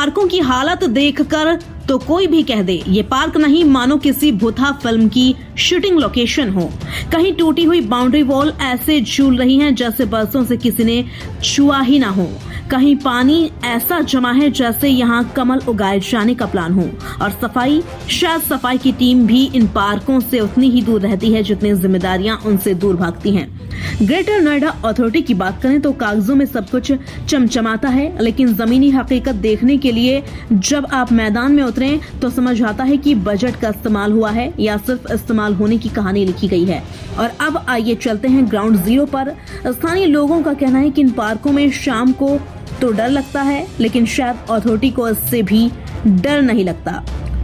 पार्कों की हालत देखकर तो कोई भी कह दे ये पार्क नहीं मानो किसी भूथा फिल्म की शूटिंग लोकेशन हो। कहीं टूटी हुई बाउंड्री वॉल ऐसे झूल रही हैं जैसे बरसों से किसी ने छुआ ही ना हो। कहीं पानी ऐसा जमा है जैसे यहाँ कमल उगाए जाने का प्लान हो। और सफाई, शायद सफाई की टीम भी इन पार्कों से उतनी ही दूर रहती है जितनी जिम्मेदारियां उनसे दूर भागती हैं। ग्रेटर नोएडा अथॉरिटी की बात करें तो कागजों में सब कुछ चमचमाता है, लेकिन जमीनी हकीकत देखने के लिए जब आप मैदान में उतरें तो समझ आता है कि बजट का इस्तेमाल हुआ है या सिर्फ इस्तेमाल होने की कहानी लिखी गई है। और अब आइए चलते हैं ग्राउंड जीरो पर। स्थानीय लोगों का कहना है कि इन पार्कों में शाम को तो डर लगता है, लेकिन शायद अथॉरिटी को इससे भी डर नहीं लगता।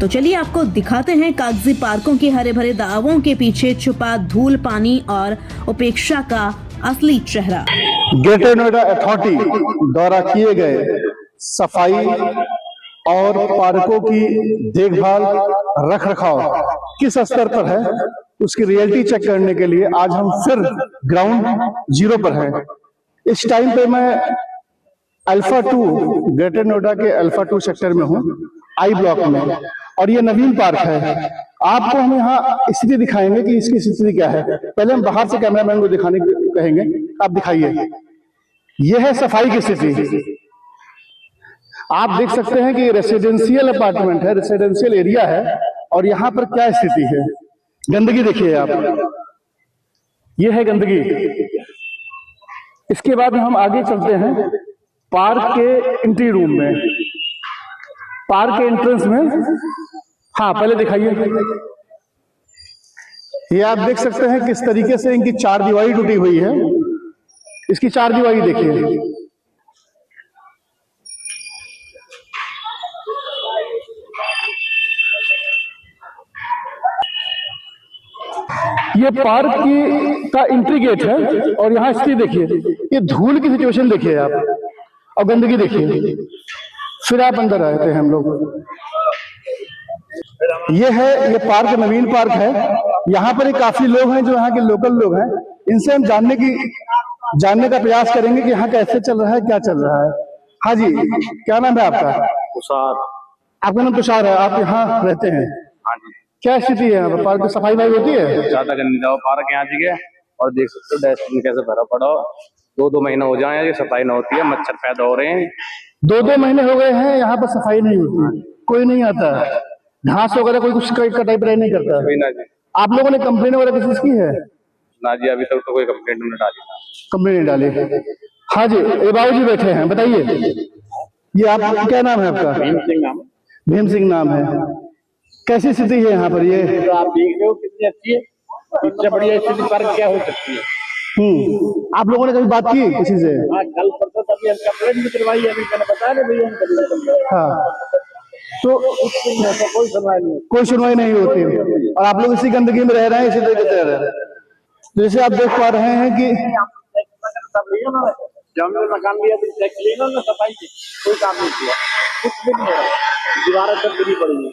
तो चलिए आपको दिखाते हैं कागजी पार्कों के हरे भरे दावों के पीछे छुपा धूल, पानी और उपेक्षा का असली चेहरा। ग्रेटर नोएडा अथॉरिटी द्वारा किए गए सफाई और पार्कों की देखभाल, रख रखाव किस स्तर पर है उसकी रियलिटी चेक करने के लिए आज हम फिर ग्राउंड जीरो पर हैं। इस टाइम पे मैं अल्फा 2 ग्रेटर नोएडा के अल्फा 2 सेक्टर में हूँ, आई ब्लॉक में, और ये नवीन पार्क है। आपको हम यहाँ स्थिति दिखाएंगे कि इसकी स्थिति क्या है। पहले हम बाहर से कैमरामैन को दिखाने कहेंगे, आप दिखाइए। यह है सफाई की स्थिति। आप देख सकते हैं कि रेसिडेंशियल अपार्टमेंट है, रेसिडेंशियल एरिया है, और यहाँ पर क्या स्थिति है। गंदगी देखिए आप, यह है गंदगी। इसके बाद हम आगे चलते हैं पार्क के एंट्री रूम में, पार्क के एंट्रेंस में। हाँ, पहले दिखाइए। ये आप देख सकते हैं किस तरीके से इनकी चार दीवारी टूटी हुई है। इसकी चार दीवारी देखिए। ये पार्क का एंट्री गेट है, और यहाँ स्थिति देखिए। ये धूल की सिचुएशन देखिए आप, और गंदगी देखिए। फिर आप अंदर आते हैं हम लोग। ये पार्क नवीन पार्क है। यहाँ पर काफी लोग हैं जो यहाँ के लोकल लोग हैं। इनसे हम जानने का प्रयास करेंगे कि यहाँ कैसे चल रहा है, क्या चल रहा है। हाँ जी, क्या नाम है आपका? तुषार। आपका नाम तुषार है, आप यहाँ रहते हैं? हाँ जी। क्या स्थिति है यहाँ पर? पार्क में सफाई भाई होती है? ज्यादा गंदा पार्क यहाँ जी है, और देख सकते हो डस्टबिन कैसे भरा पड़ा। 2-2 महीने हो जाए ये सफाई न होती है, मच्छर पैदा हो रहे हैं। 2-2 महीने हो गए हैं यहाँ पर सफाई नहीं होती, कोई नहीं आता। घास वगैरह कोई कुछ कटाई पटाई नहीं करता। ना जी। आप लोगों ने कंप्लेन वगैरह किसी की है? ना जी, अभी तक तो कोई कंप्लेंट नहीं डाली। कंप्लेन नहीं डाली। हाँ जी, ये बाबू जी बैठे हैं, बताइए। ये आप, क्या नाम है आपका? भीम सिंह नाम। भीम सिंह नाम है। कैसी स्थिति है यहाँ पर? ये तो आप देख रहे हो कितनी अच्छी है, इससे बढ़िया स्थिति पार्क क्या हो सकती है। आप लोगों ने कभी बात की किसी से? हाँ, कल परसों तभी हम कंप्लेंट भी करवाई है, अभी मैंने बताया ना भैया। हाँ, तो कोई सुनवाई नहीं, कोई सुनवाई नहीं होती, और आप लोग इसी गंदगी में रह रहे हैं, इसी तरीके से रह रहे हैं। जैसे आप देख पा रहे हैं कि जब मकान लिया तो चेक लिया ना, सफाई की कोई काम नहीं किया, कुछ भी नहीं है। दीवारें सब गिरी पड़ी है,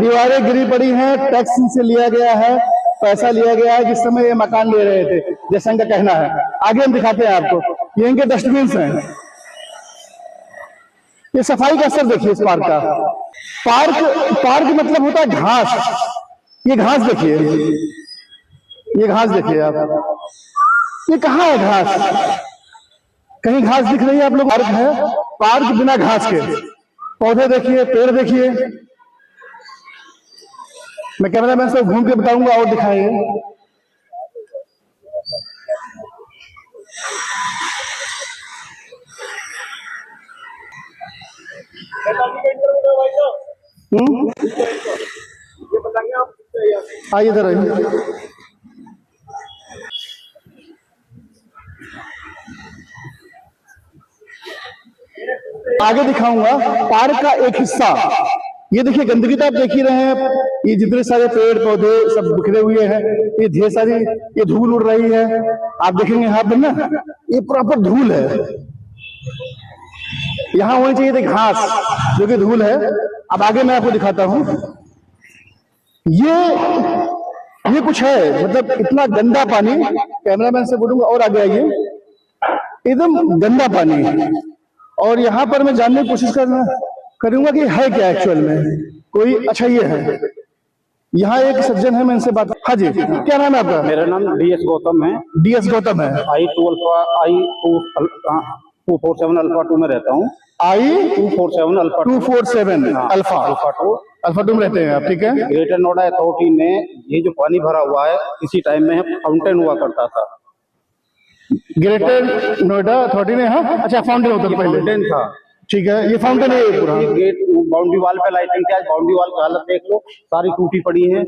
दीवारें गिरी पड़ी हैं। टैक्स से लिया गया है, पैसा लिया गया है जिस समय ये मकान ले रहे थे, जैसा इनका कहना है। आगे हम दिखाते हैं आपको। ये इनके डस्टबिन हैं। ये सफाई का असर देखिए इस पार्क का। पार्क मतलब होता है घास। ये घास देखिए, ये घास देखिए आप। ये कहाँ है घास? कहीं घास दिख रही है आप लोग? पार्क है, पार्क बिना घास के। पौधे देखिए, पेड़ देखिए। मैं कैमरामैन से घूम के बताऊंगा और दिखाएंगे। आइए इधर आइए। आगे दिखाऊंगा पार्क का एक हिस्सा। ये देखिए गंदगी तो आप देख ही रहे हैं। ये जितने सारे पेड़ पौधे सब बिखरे हुए हैं, ये ढेर सारी ये धूल उड़ रही है। आप देखेंगे यहाँ पर ना, ये प्रॉपर धूल है। यहाँ होनी चाहिए थी घास, जो कि धूल है। अब आगे मैं आपको दिखाता हूँ। ये कुछ है, मतलब इतना गंदा पानी। कैमरामैन से बोलूंगा और आगे आइए। एकदम गंदा पानी, और यहाँ पर मैं जानने की कोशिश करूंगा कि है क्या एक्चुअल में कोई। अच्छा ये है, यहाँ एक सज्जन है, मैं इनसे बात। हाँ जी, क्या नाम है आपका? मेरा नाम DS गौतम है। DS गौतम है। I247 अल्फा 2 में रहता हूँ। I247 अल्फा 2 में रहते हैं आप, ठीक है। ग्रेटर नोएडा अथॉरिटी ने ये जो पानी भरा हुआ है, इसी टाइम में फाउंटेन हुआ करता था। ग्रेटर नोएडा अथॉरिटी ने, हाँ अच्छा, फाउंटेन होता था पहले, फाउंटेन था, ठीक है। ये फाउंटेन है पूरा। ये गेट बाउंड्री वाल पे लाइटिंग थी, आज बाउंड्री वाल की हालत देख लो, सारी टूटी पड़ी है,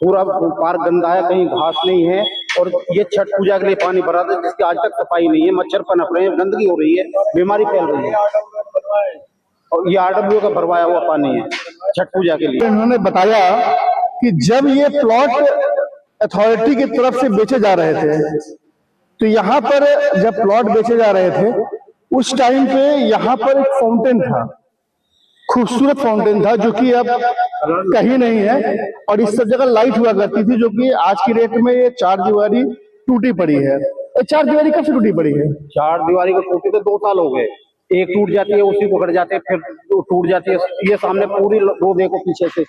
पूरा पार्क गंदा है, कहीं घास नहीं है। और ये छठ पूजा के लिए पानी भरा था, जिसकी आज तक सफाई नहीं है, मच्छर पनप रहे हैं, गंदगी हो रही है, बीमारी फैल रही है। और ये RW का भरवाया हुआ पानी है छठ पूजा के लिए। उन्होंने बताया कि जब ये प्लॉट अथॉरिटी की तरफ से बेचे जा रहे थे, तो यहाँ पर जब प्लॉट बेचे जा रहे थे उस टाइम पे यहाँ पर एक फाउंटेन था, खूबसूरत फाउंटेन था, जो कि अब कहीं नहीं है। और इस सब जगह लाइट हुआ करती थी, जो कि आज की डेट में ये 4 दीवारी टूटी पड़ी है। ये 4 दीवारी कब से टूटी पड़ी है? 4 दीवारी को टूटे तो 2 साल हो गए। एक टूट जाती है, उसी को कट जाते हैं, फिर टूट जाती है। ये सामने पूरी रो देखो पीछे से,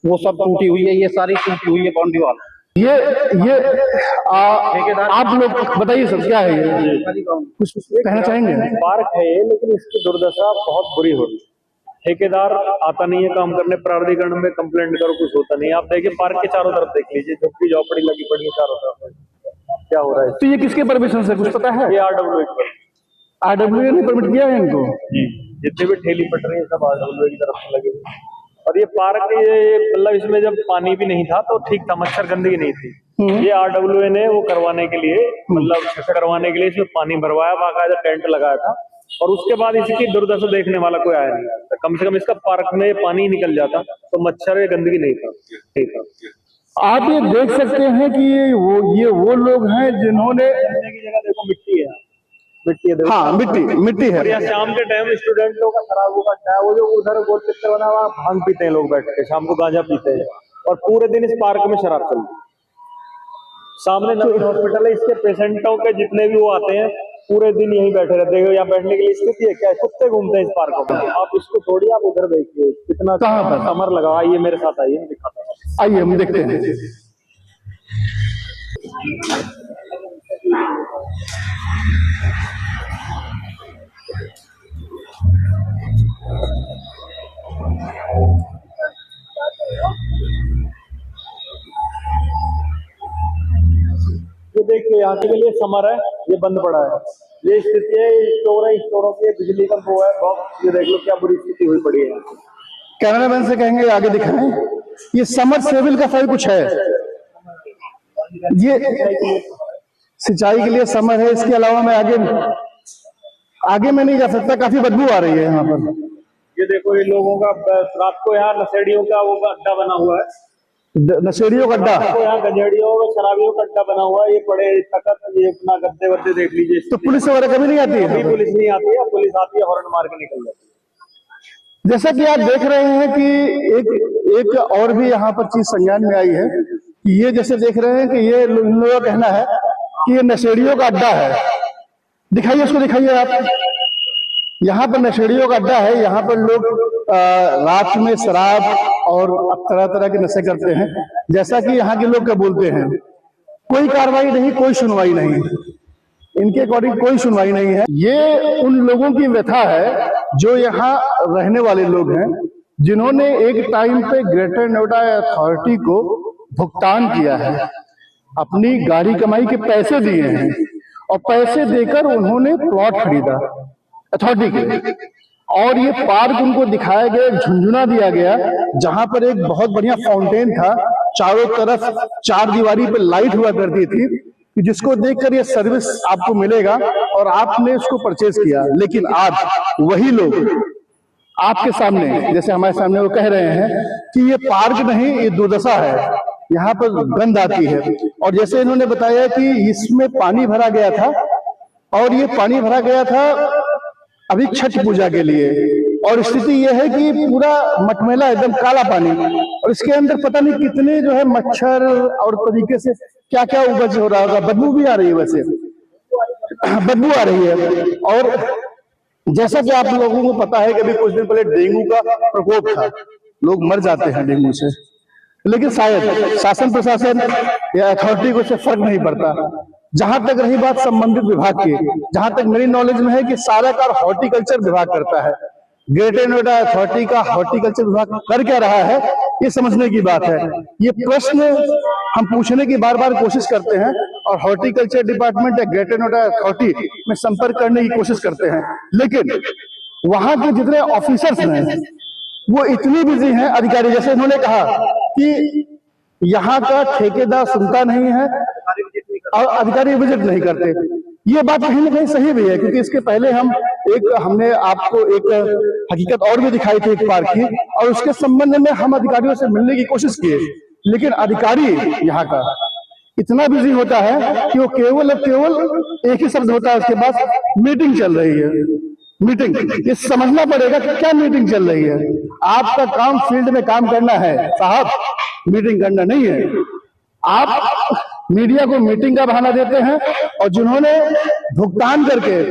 वो सब टूटी हुई है, ये सारी टूटी हुई है बाउंड्री वाल। ये आप लोग बताइए सर, क्या है ये, कुछ कहना चाहेंगे? पार्क है ये, लेकिन इसकी दुर्दशा बहुत बुरी हो रही है। ठेकेदार आता नहीं है काम करने, प्राधिकरण में कंप्लेंट करो, कुछ होता नहीं है। आप देखिए पार्क के चारों तरफ देख लीजिए, झुग्गी झोपड़ी लगी पड़ी है चारों तरफ, क्या हो रहा है? तो ये किसके परमिशन से, कुछ पता है? ये RWA ने परमिट किया है इनको जी, जितने भी ठेली पट रही है सब RWA की तरफ से लगे हुए। और ये पार्क, ये मतलब इसमें जब पानी भी नहीं था तो ठीक था, मच्छर गंदगी नहीं थी। ये RWA ने वो करवाने के लिए, मतलब करवाने के लिए इसमें पानी भरवाया, बाकायदा टेंट लगाया था, और उसके बाद इसकी दुर्दशा देखने वाला कोई आया नहीं। तो कम से कम इसका पार्क में पानी निकल जाता तो मच्छर या गंदगी नहीं था, ठीक था। आप ये देख सकते हैं कि ये वो लोग हैं जिन्होंने, की जगह देखो मिट्टी है, मिट्टी है, हाँ मिट्टी है। और यहाँ शाम के टाइम स्टूडेंटों का खराब होगा है, वो जो उधर गोल चित्र बना हुआ, भांग पीते हैं लोग बैठ के, शाम को गांजा पीते हैं, और पूरे दिन इस पार्क में शराब चलती है। सामने नवीन हॉस्पिटल है, इसके पेशेंटों के जितने भी वो आते हैं पूरे दिन यहीं बैठे रहते हैं। यहाँ बैठने के लिए स्थिति है क्या? कुत्ते घूमते हैं इस पार्क में। आप इसको छोड़िए, आप उधर देखिए कितना समर लगा। आइए मेरे साथ, आइए दिखाता हूँ, आइए हम देखते हैं। ये देखिए यहाँ के लिए समर है, ये बंद पड़ा है, ये स्थिति है। स्टोर है, स्टोरों के बिजली का वो है बॉक्स, ये देख लो क्या बुरी स्थिति हुई पड़ी है। कैमरामैन से कहेंगे आगे दिखाएं। ये समर सेविल का फाइल कुछ है, ये सिंचाई के लिए समर है। इसके अलावा मैं आगे मैं नहीं जा सकता, काफी बदबू आ रही है यहाँ पर। ये देखो ये लोगों का रात को यहाँ नशेड़ियों का वो अड्डा बना हुआ है, नशेड़ियों का अड्डा, यहाँ गंजेड़ियों और शराबियों का अड्डा बना हुआ है। ये पड़े तखत, ये अपना गद्दे वद्दे देख लीजिए। तो पुलिस वगैरह कभी नहीं आती है? कभी पुलिस नहीं आती है, पुलिस आती है हॉर्न मार के निकल जाती है। जैसा कि आप देख रहे हैं कि एक और भी यहाँ पर चीज संज्ञान में आई है कि ये जैसे देख रहे हैं कि ये इन लोगों का कहना है कि ये नशेड़ियों का अड्डा है। दिखाइए उसको, दिखाइए आप। यहाँ पर नशेड़ियों का अड्डा है, यहाँ पर लोग रात में शराब और तरह तरह के नशे करते हैं, जैसा कि यहाँ के लोग क्या बोलते हैं। कोई कार्रवाई नहीं, कोई सुनवाई नहीं, इनके अकॉर्डिंग कोई सुनवाई नहीं है। ये उन लोगों की व्यथा है जो यहाँ रहने वाले लोग हैं, जिन्होंने एक टाइम पे ग्रेटर नोएडा अथॉरिटी को भुगतान किया है, अपनी गाड़ी कमाई के पैसे दिए हैं, और पैसे देकर उन्होंने प्लॉट खरीदा अथॉरिटी के, और ये पार्क उनको दिखाया गया, झुंझुना दिया गया, जहां पर एक बहुत बढ़िया फाउंटेन था, चारों तरफ 4 दीवारी पे लाइट हुआ करती थी, कि जिसको देखकर ये सर्विस आपको मिलेगा और आपने इसको परचेज किया। लेकिन आज वही लोग आपके सामने, जैसे हमारे सामने वो कह रहे हैं कि ये पार्क नहीं, ये दुर्दशा है, यहाँ पर गंद आती है। और जैसे इन्होंने बताया कि इसमें पानी भरा गया था, और ये पानी भरा गया था अभी छठ पूजा के लिए, और स्थिति यह है कि पूरा मटमैला एकदम काला पानी, और इसके अंदर पता नहीं कितने जो है मच्छर और तरीके से क्या क्या उपज हो रहा होगा। बदबू भी आ रही है, वैसे बदबू आ रही है। और जैसा कि आप लोगों को पता है कि अभी कुछ दिन पहले डेंगू का प्रकोप था, लोग मर जाते हैं डेंगू से, लेकिन शायद शासन प्रशासन या अथॉरिटी को इससे फर्क नहीं पड़ता। जहां तक रही बात संबंधित विभाग की, जहां तक मेरी नॉलेज में है कि सारा कार्य हॉर्टिकल्चर विभाग करता है। ग्रेटर नोएडा अथॉरिटी का हॉर्टिकल्चर विभाग कर क्या रहा है, ये समझने की बात है। ये प्रश्न हम पूछने की बार बार कोशिश करते हैं और हॉर्टिकल्चर डिपार्टमेंट या ग्रेटर नोएडा अथॉरिटी में संपर्क करने की कोशिश करते हैं, लेकिन वहां के जितने ऑफिसर्स हैं वो इतनी बिजी हैं, अधिकारी, जैसे उन्होंने कहा कि यहाँ का ठेकेदार सुनता नहीं है और अधिकारी विजिट नहीं करते। ये बात कहीं ना कहीं सही भी है, क्योंकि इसके पहले हमने आपको एक हकीकत और भी दिखाई थी एक पार्क की, और उसके संबंध में हम अधिकारियों से मिलने की कोशिश किए, लेकिन अधिकारी यहाँ का इतना बिजी होता है कि वो केवल एक ही शब्द होता है उसके पास, मीटिंग चल रही है। मीटिंग, ये समझना पड़ेगा कि क्या मीटिंग चल रही है। आपका काम फील्ड में काम करना है साहब, मीटिंग करना नहीं है। आप मीडिया को मीटिंग का बहाना देते हैं, और जिन्होंने भुगतान करके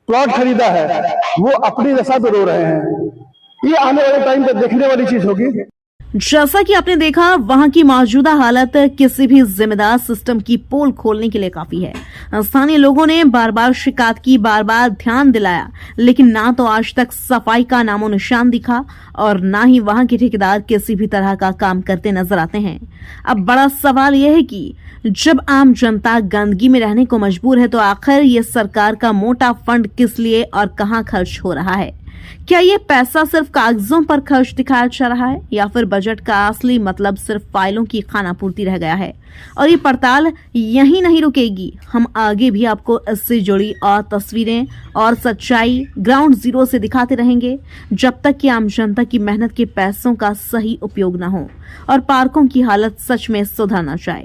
प्लॉट खरीदा है वो अपनी दशा पे रो रहे हैं। ये आने वाले टाइम पे देखने वाली चीज होगी। जैसा कि आपने देखा, वहां की मौजूदा हालत किसी भी जिम्मेदार सिस्टम की पोल खोलने के लिए काफी है। स्थानीय लोगों ने बार बार शिकायत की, बार बार ध्यान दिलाया, लेकिन ना तो आज तक सफाई का नामो निशान दिखा और ना ही वहां के ठेकेदार किसी भी तरह का काम करते नजर आते हैं। अब बड़ा सवाल यह है कि जब आम जनता गंदगी में रहने को मजबूर है, तो आखिर ये सरकार का मोटा फंड किस लिए और कहां खर्च हो रहा है? क्या ये पैसा सिर्फ कागजों पर खर्च दिखाया जा रहा है, या फिर बजट का असली मतलब सिर्फ फाइलों की खानापूर्ति रह गया है? और ये पड़ताल यहीं नहीं रुकेगी। हम आगे भी आपको इससे जुड़ी और तस्वीरें और सच्चाई ग्राउंड जीरो से दिखाते रहेंगे, जब तक कि आम जनता की मेहनत के पैसों का सही उपयोग न हो और पार्कों की हालत सच में सुधर न जाए।